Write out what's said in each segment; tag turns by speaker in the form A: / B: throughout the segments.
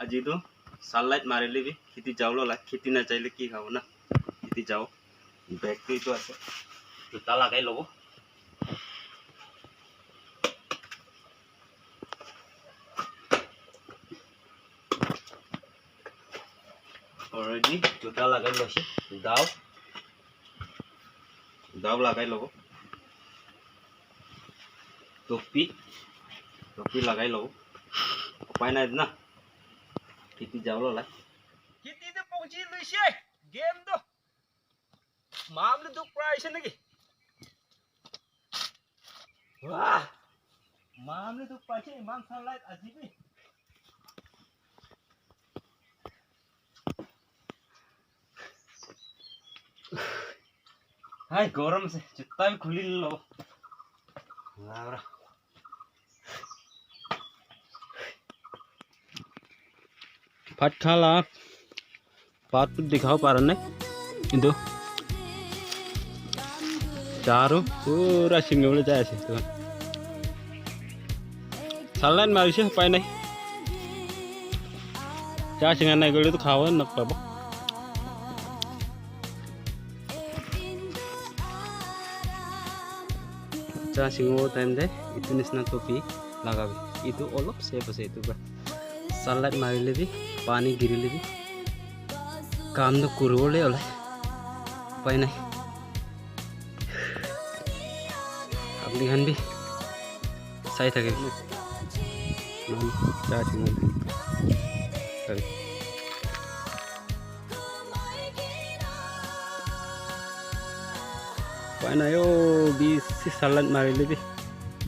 A: আজি তো সানলাইট মাৰিলে বি খেতি যাও ললা খেতি না চাইলে কি খাব না খেতি যাও ব্যাগটো তো আছে জোতা লাগাই লব অলরেডি জোতা লাগাই লৈছে দাও লাগাই লব টপি লাগাই লব উপায় নাই না খেতি যাও ললা
B: খেতি তো পৌঁছি লৈছে গেম তো মামলে দুখ প্ৰাইছে নেকি বাহ মামলে দুখ পাইছে ইমান সানলাইট আজিবি
A: हाय गरम से जूता भी खुली लो भात खाला भात दिखाओ पार किंतु चारो पूरा सिंगल जाए तो सालान मारी से उपाय नहीं चार सिंगा नहीं गले तो खाओ न पाबो चार सिंगो टाइम दे itu निसना टोपी लगाबी itu অলপ सेफ আছে itu बा सालान मारी ले भी पानी गिरी ले भी काम तो करबले ओले उपाय नहीं अपनी खान भी साई থাকে चार सिंगो पानी ना यो बीस सालान मारी ले भी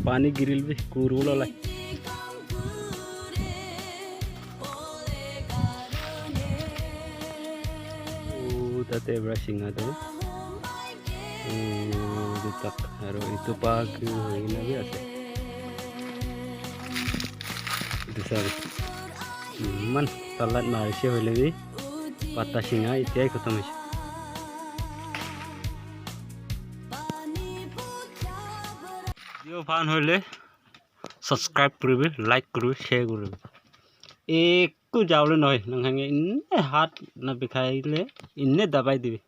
A: पानी गिरिल भी कुरुला लाई ताते brushing ada ditak haro itu pagi ini biasa itu sari man salat Malaysia hoile bi pata singa ityai khatam hoise video fan hoile subscribe koribe like koribe share koribe ekku jawle noy nanghange inne hat na bikhaile inne dabai dibe